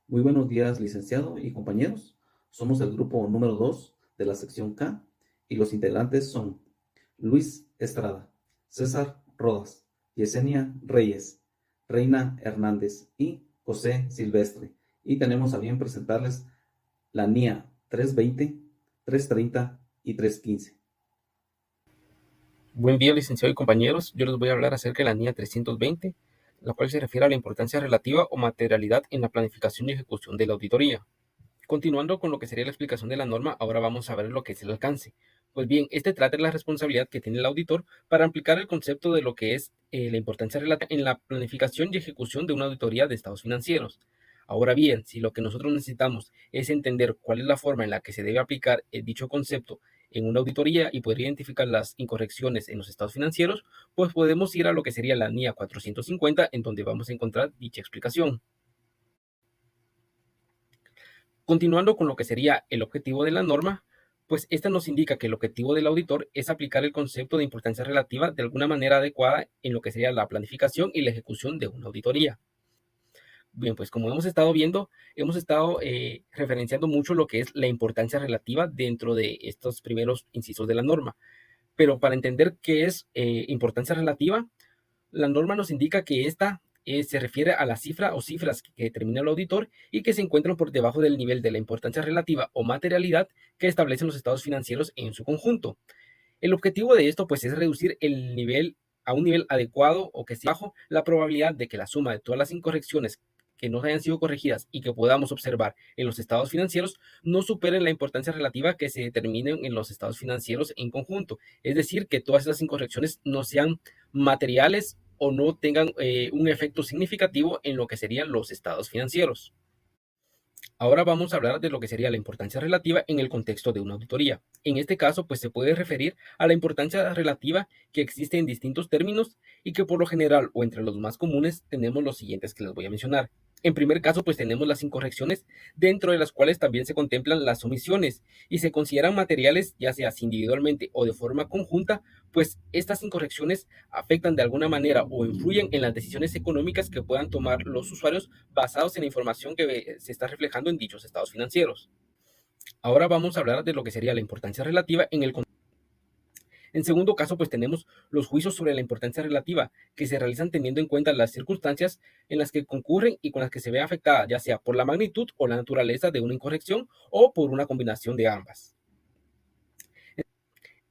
Muy buenos días, licenciado y compañeros. Somos el grupo número 2 de la sección K y los integrantes son Luis Estrada, César Rodas, Yesenia Reyes, Reina Hernández y José Silvestre. Y tenemos a bien presentarles la NIA 320, 330 y 315. Buen día, licenciado y compañeros. Yo les voy a hablar acerca de la NIA 320, la cual se refiere a la importancia relativa o materialidad en la planificación y ejecución de la auditoría. Continuando con lo que sería la explicación de la norma, ahora vamos a ver lo que es el alcance. Pues bien, este trata de la responsabilidad que tiene el auditor para aplicar el concepto de lo que es la importancia relativa en la planificación y ejecución de una auditoría de estados financieros. Ahora bien, si lo que nosotros necesitamos es entender cuál es la forma en la que se debe aplicar dicho concepto en una auditoría y poder identificar las incorrecciones en los estados financieros, pues podemos ir a lo que sería la NIA 450, en donde vamos a encontrar dicha explicación. Continuando con lo que sería el objetivo de la norma, pues esta nos indica que el objetivo del auditor es aplicar el concepto de importancia relativa de alguna manera adecuada en lo que sería la planificación y la ejecución de una auditoría. Bien, pues como hemos estado viendo, hemos estado referenciando mucho lo que es la importancia relativa dentro de estos primeros incisos de la norma. Pero para entender qué es importancia relativa, la norma nos indica que esta se refiere a la cifra o cifras que determina el auditor y que se encuentran por debajo del nivel de la importancia relativa o materialidad que establecen los estados financieros en su conjunto. El objetivo de esto pues es reducir el nivel a un nivel adecuado o que esté bajo la probabilidad de que la suma de todas las incorrecciones que no hayan sido corregidas y que podamos observar en los estados financieros no superen la importancia relativa que se determinen en los estados financieros en conjunto. Es decir, que todas esas incorrecciones no sean materiales o no tengan un efecto significativo en lo que serían los estados financieros. Ahora vamos a hablar de lo que sería la importancia relativa en el contexto de una auditoría. En este caso, pues se puede referir a la importancia relativa que existe en distintos términos y que por lo general o entre los más comunes tenemos los siguientes que les voy a mencionar. En primer caso, pues tenemos las incorrecciones, dentro de las cuales también se contemplan las omisiones y se consideran materiales, ya sea individualmente o de forma conjunta, pues estas incorrecciones afectan de alguna manera o influyen en las decisiones económicas que puedan tomar los usuarios basados en la información que se está reflejando en dichos estados financieros. Ahora vamos a hablar de lo que sería la importancia relativa en el contexto. En segundo caso, pues tenemos los juicios sobre la importancia relativa, que se realizan teniendo en cuenta las circunstancias en las que concurren y con las que se ve afectada, ya sea por la magnitud o la naturaleza de una incorrección o por una combinación de ambas.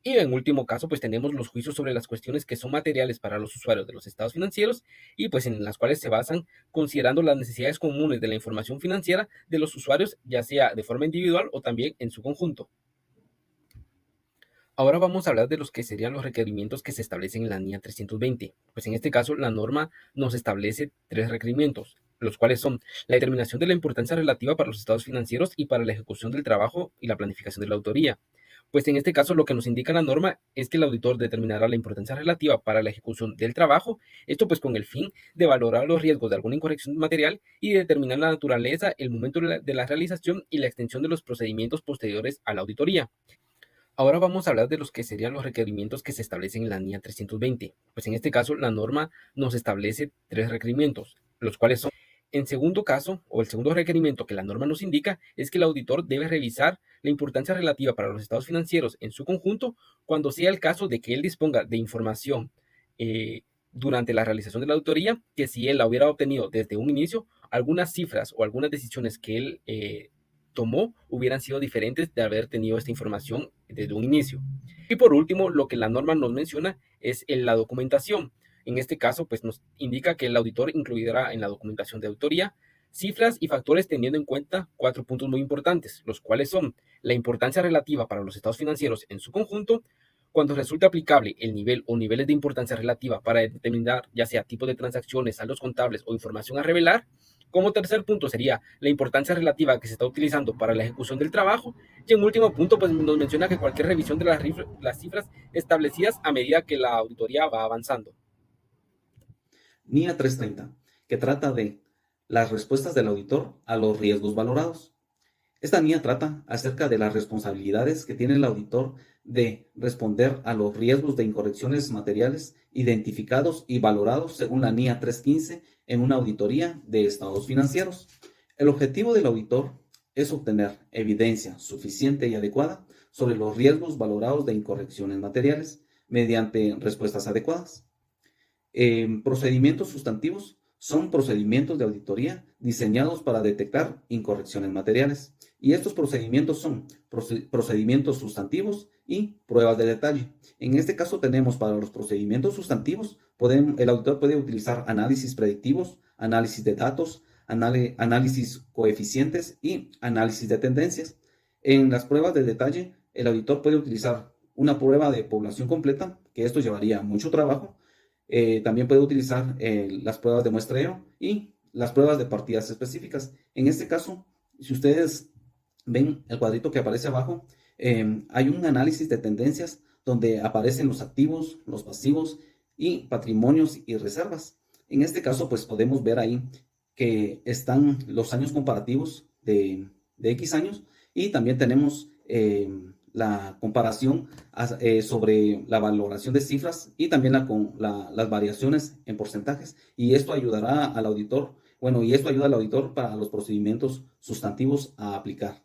Y en último caso, pues tenemos los juicios sobre las cuestiones que son materiales para los usuarios de los estados financieros y pues en las cuales se basan considerando las necesidades comunes de la información financiera de los usuarios, ya sea de forma individual o también en su conjunto. Ahora vamos a hablar de los que serían los requerimientos que se establecen en la NIA 320. Pues en este caso, la norma nos establece 3 requerimientos, los cuales son la determinación de la importancia relativa para los estados financieros y para la ejecución del trabajo y la planificación de la autoría. Pues en este caso, lo que nos indica la norma es que el auditor determinará la importancia relativa para la ejecución del trabajo, esto pues con el fin de valorar los riesgos de alguna incorrección material y de determinar la naturaleza, el momento de la realización y la extensión de los procedimientos posteriores a la auditoría. Ahora vamos a hablar de los que serían los requerimientos que se establecen en la NIA 320. Pues en este caso, la norma nos establece 3 requerimientos, los cuales son, en segundo caso, o el segundo requerimiento que la norma nos indica, es que el auditor debe revisar la importancia relativa para los estados financieros en su conjunto cuando sea el caso de que él disponga de información durante la realización de la auditoría, que si él la hubiera obtenido desde un inicio, algunas cifras o algunas decisiones que él tomó hubieran sido diferentes de haber tenido esta información desde un inicio. Y por último, lo que la norma nos menciona es la documentación. En este caso, pues nos indica que el auditor incluirá en la documentación de auditoría cifras y factores teniendo en cuenta 4 puntos muy importantes, los cuales son la importancia relativa para los estados financieros en su conjunto, cuando resulte aplicable el nivel o niveles de importancia relativa para determinar ya sea tipo de transacciones, saldos contables o información a revelar. Como tercer punto sería la importancia relativa que se está utilizando para la ejecución del trabajo. Y en último punto, pues nos menciona que cualquier revisión de las cifras establecidas a medida que la auditoría va avanzando. NIA 330, que trata de las respuestas del auditor a los riesgos valorados. Esta NIA trata acerca de las responsabilidades que tiene el auditor de responder a los riesgos de incorrecciones materiales identificados y valorados según la NIA 315 en una auditoría de estados financieros. El objetivo del auditor es obtener evidencia suficiente y adecuada sobre los riesgos valorados de incorrecciones materiales mediante respuestas adecuadas. Procedimientos sustantivos son procedimientos de auditoría diseñados para detectar incorrecciones materiales. Y estos procedimientos son procedimientos sustantivos y pruebas de detalle. En este caso tenemos para los procedimientos sustantivos, el auditor puede utilizar análisis predictivos, análisis de datos, análisis coeficientes y análisis de tendencias. En las pruebas de detalle, el auditor puede utilizar una prueba de población completa, que esto llevaría mucho trabajo. También puede utilizar las pruebas de muestreo y las pruebas de partidas específicas. En este caso, si ustedes ven el cuadrito que aparece abajo, hay un análisis de tendencias donde aparecen los activos, los pasivos y patrimonios y reservas. En este caso, pues podemos ver ahí que están los años comparativos de X años y también tenemos la comparación sobre la valoración de cifras y también las variaciones en porcentajes. Y esto ayudará al auditor, y esto ayuda al auditor para los procedimientos sustantivos a aplicar.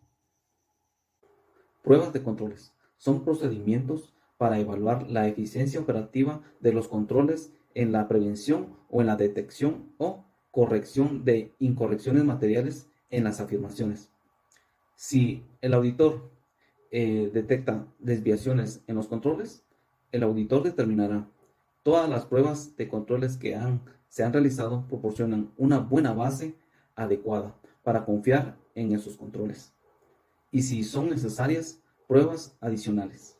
Pruebas de controles. Son procedimientos para evaluar la eficiencia operativa de los controles en la prevención o en la detección o corrección de incorrecciones materiales en las afirmaciones. Si el auditor detecta desviaciones en los controles, el auditor determinará todas las pruebas de controles que se han realizado proporcionan una buena base adecuada para confiar en esos controles. Y si son necesarias, pruebas adicionales.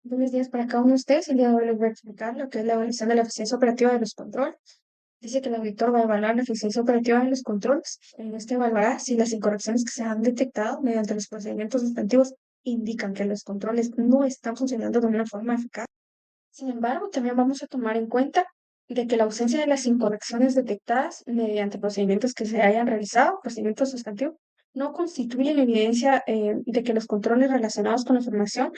Buenos días para cada uno de ustedes. El día de hoy les voy a explicar lo que es la evaluación de la eficiencia operativa de los controles. Dice que el auditor va a evaluar la eficiencia operativa de los controles. En este evaluará si las incorrecciones que se han detectado mediante los procedimientos sustantivos indican que los controles no están funcionando de una forma eficaz. Sin embargo, también vamos a tomar en cuenta de que la ausencia de las incorrecciones detectadas mediante procedimientos que se hayan realizado, procedimientos sustantivos, no constituyen evidencia de que los controles relacionados con la información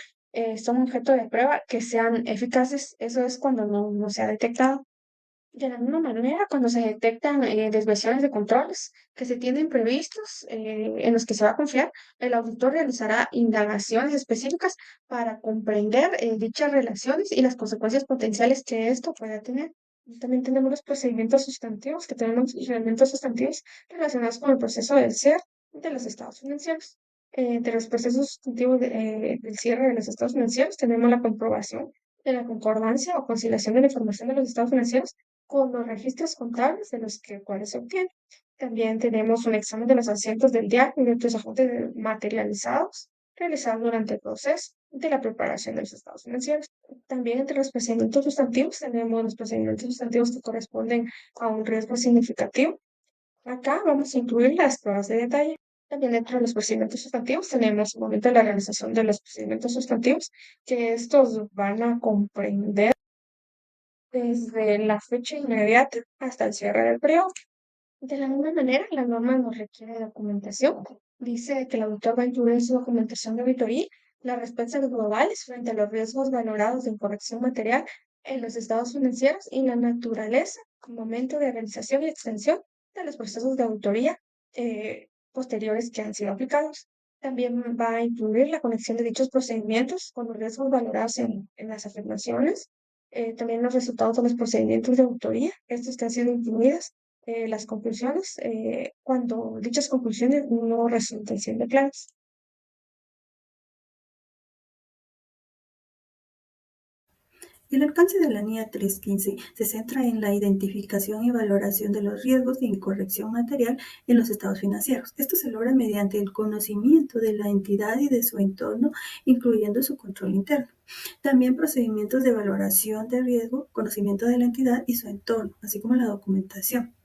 son objeto de prueba que sean eficaces. Eso es cuando no se ha detectado. De la misma manera, cuando se detectan desviaciones de controles que se tienen previstos en los que se va a confiar, el auditor realizará indagaciones específicas para comprender dichas relaciones y las consecuencias potenciales que esto pueda tener. También tenemos los procedimientos sustantivos, que tenemos elementos sustantivos relacionados con el proceso del cierre de los estados financieros. De los procesos sustantivos del cierre de los estados financieros, tenemos la comprobación de la concordancia o conciliación de la información de los estados financieros con los registros contables de los cuales se obtiene. También tenemos un examen de los asientos del diario y de otros ajustes materializados realizados durante el proceso de la preparación de los estados financieros. También entre los procedimientos sustantivos tenemos los procedimientos sustantivos que corresponden a un riesgo significativo. Acá vamos a incluir las pruebas de detalle. También dentro de los procedimientos sustantivos tenemos el momento de la realización de los procedimientos sustantivos, que estos van a comprender desde la fecha inmediata hasta el cierre del periodo. De la misma manera, la norma nos requiere documentación. Dice que el auditor va a incluir en su documentación de auditoría las respuestas globales frente a los riesgos valorados de incorrección material en los estados financieros y la naturaleza, momento de realización y extensión de los procesos de auditoría posteriores que han sido aplicados. También va a incluir la conexión de dichos procedimientos con los riesgos valorados en las afirmaciones, también los resultados de los procedimientos de auditoría, estos que han sido incluidas, las conclusiones, cuando dichas conclusiones no resulten siendo claras. El alcance de la NIA 315 se centra en la identificación y valoración de los riesgos de incorrección material en los estados financieros. Esto se logra mediante el conocimiento de la entidad y de su entorno, incluyendo su control interno. También procedimientos de valoración de riesgo, conocimiento de la entidad y su entorno, así como la documentación.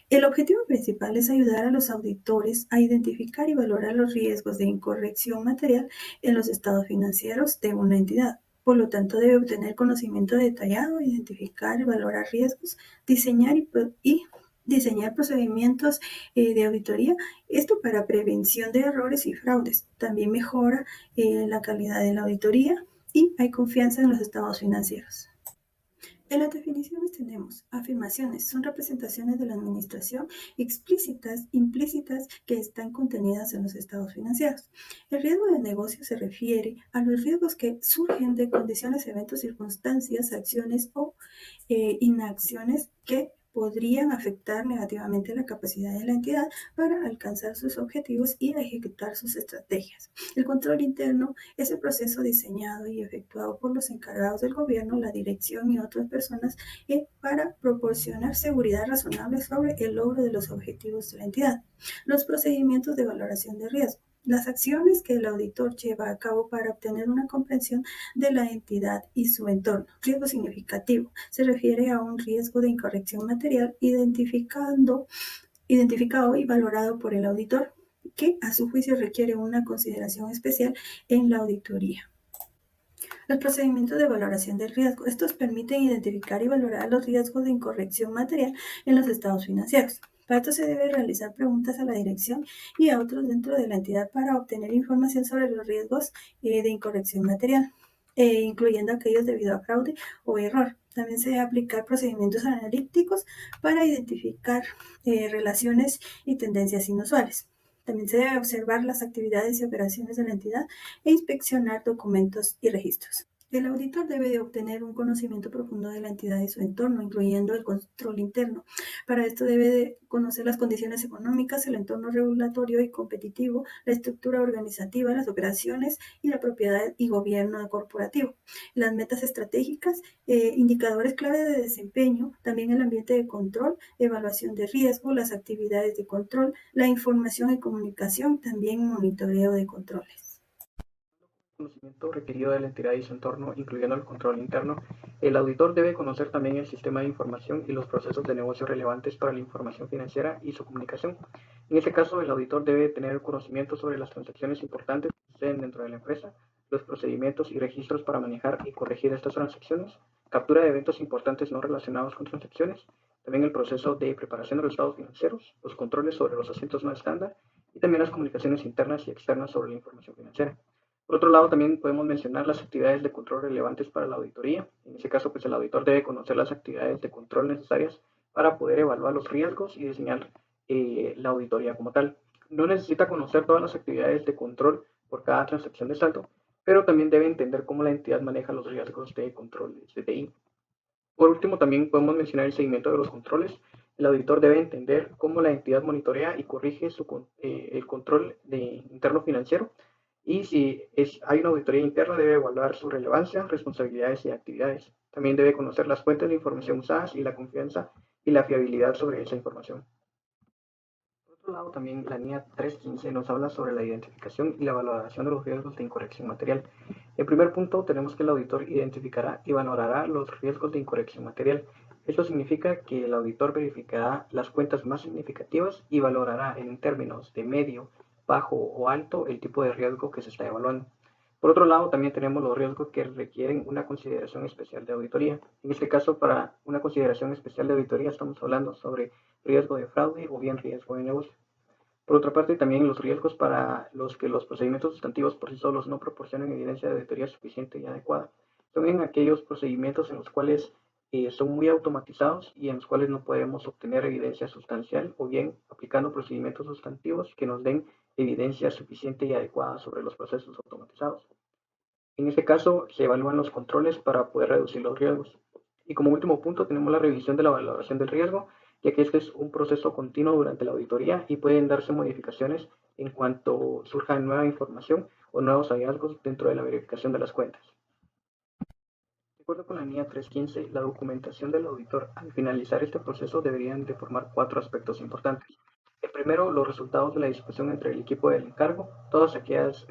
El objetivo principal es ayudar a los auditores a identificar y valorar los riesgos de incorrección material en los estados financieros de una entidad. Por lo tanto, debe obtener conocimiento detallado, identificar y valorar riesgos, diseñar diseñar procedimientos de auditoría, esto para prevención de errores y fraudes. También mejora la calidad de la auditoría y hay confianza en los estados financieros. En las definiciones tenemos afirmaciones, son representaciones de la administración explícitas, implícitas, que están contenidas en los estados financieros. El riesgo de negocio se refiere a los riesgos que surgen de condiciones, eventos, circunstancias, acciones o inacciones que podrían afectar negativamente la capacidad de la entidad para alcanzar sus objetivos y ejecutar sus estrategias. El control interno es el proceso diseñado y efectuado por los encargados del gobierno, la dirección y otras personas para proporcionar seguridad razonable sobre el logro de los objetivos de la entidad. Los procedimientos de valoración de riesgo. Las acciones que el auditor lleva a cabo para obtener una comprensión de la entidad y su entorno. Riesgo significativo. Se refiere a un riesgo de incorrección material identificado y valorado por el auditor, que a su juicio requiere una consideración especial en la auditoría. Los procedimientos de valoración del riesgo. Estos permiten identificar y valorar los riesgos de incorrección material en los estados financieros. Para esto se debe realizar preguntas a la dirección y a otros dentro de la entidad para obtener información sobre los riesgos de incorrección material, incluyendo aquellos debido a fraude o error. También se debe aplicar procedimientos analíticos para identificar relaciones y tendencias inusuales. También se debe observar las actividades y operaciones de la entidad e inspeccionar documentos y registros. El auditor debe de obtener un conocimiento profundo de la entidad y su entorno, incluyendo el control interno. Para esto debe de conocer las condiciones económicas, el entorno regulatorio y competitivo, la estructura organizativa, las operaciones y la propiedad y gobierno corporativo, las metas estratégicas, indicadores clave de desempeño, también el ambiente de control, evaluación de riesgo, las actividades de control, la información y comunicación, también monitoreo de controles. Conocimiento requerido de la entidad y su entorno, incluyendo el control interno, el auditor debe conocer también el sistema de información y los procesos de negocio relevantes para la información financiera y su comunicación. En este caso, el auditor debe tener conocimiento sobre las transacciones importantes que suceden dentro de la empresa, los procedimientos y registros para manejar y corregir estas transacciones, captura de eventos importantes no relacionados con transacciones, también el proceso de preparación de los estados financieros, los controles sobre los asientos no estándar y también las comunicaciones internas y externas sobre la información financiera. Por otro lado, también podemos mencionar las actividades de control relevantes para la auditoría. En ese caso, pues el auditor debe conocer las actividades de control necesarias para poder evaluar los riesgos y diseñar la auditoría como tal. No necesita conocer todas las actividades de control por cada transacción de saldo, pero también debe entender cómo la entidad maneja los riesgos de control de TI. Por último, también podemos mencionar el seguimiento de los controles. El auditor debe entender cómo la entidad monitorea y corrige el control interno financiero. Y si hay una auditoría interna, debe evaluar su relevancia, responsabilidades y actividades. También debe conocer las fuentes de información usadas y la confianza y la fiabilidad sobre esa información. Por otro lado, también la NIA 315 nos habla sobre la identificación y la valoración de los riesgos de incorrección material. En primer punto, tenemos que el auditor identificará y valorará los riesgos de incorrección material. Esto significa que el auditor verificará las cuentas más significativas y valorará en términos de medio, bajo o alto el tipo de riesgo que se está evaluando. Por otro lado, también tenemos los riesgos que requieren una consideración especial de auditoría. En este caso, para una consideración especial de auditoría estamos hablando sobre riesgo de fraude o bien riesgo de negocio. Por otra parte, también los riesgos para los que los procedimientos sustantivos por sí solos no proporcionan evidencia de auditoría suficiente y adecuada. Son en aquellos procedimientos en los cuales son muy automatizados y en los cuales no podemos obtener evidencia sustancial o bien aplicando procedimientos sustantivos que nos den evidencia suficiente y adecuada sobre los procesos automatizados. En este caso, se evalúan los controles para poder reducir los riesgos. Y como último punto, tenemos la revisión de la valoración del riesgo, ya que este es un proceso continuo durante la auditoría y pueden darse modificaciones en cuanto surja nueva información o nuevos hallazgos dentro de la verificación de las cuentas. De acuerdo con la NIA 315, la documentación del auditor al finalizar este proceso deberían de formar 4 aspectos importantes. El primero, los resultados de la discusión entre el equipo del encargo, todas aquellas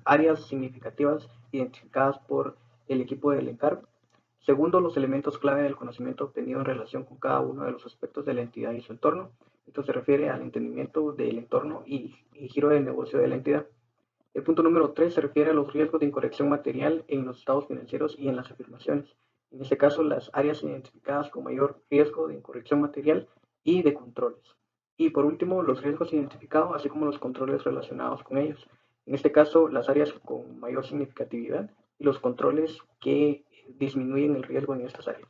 áreas significativas identificadas por el equipo del encargo. Segundo, los elementos clave del conocimiento obtenido en relación con cada uno de los aspectos de la entidad y su entorno. Esto se refiere al entendimiento del entorno y giro del negocio de la entidad. El punto número 3 se refiere a los riesgos de incorrección material en los estados financieros y en las afirmaciones. En este caso, las áreas identificadas con mayor riesgo de incorrección material y de controles. Y por último, los riesgos identificados, así como los controles relacionados con ellos. En este caso, las áreas con mayor significatividad y los controles que disminuyen el riesgo en estas áreas.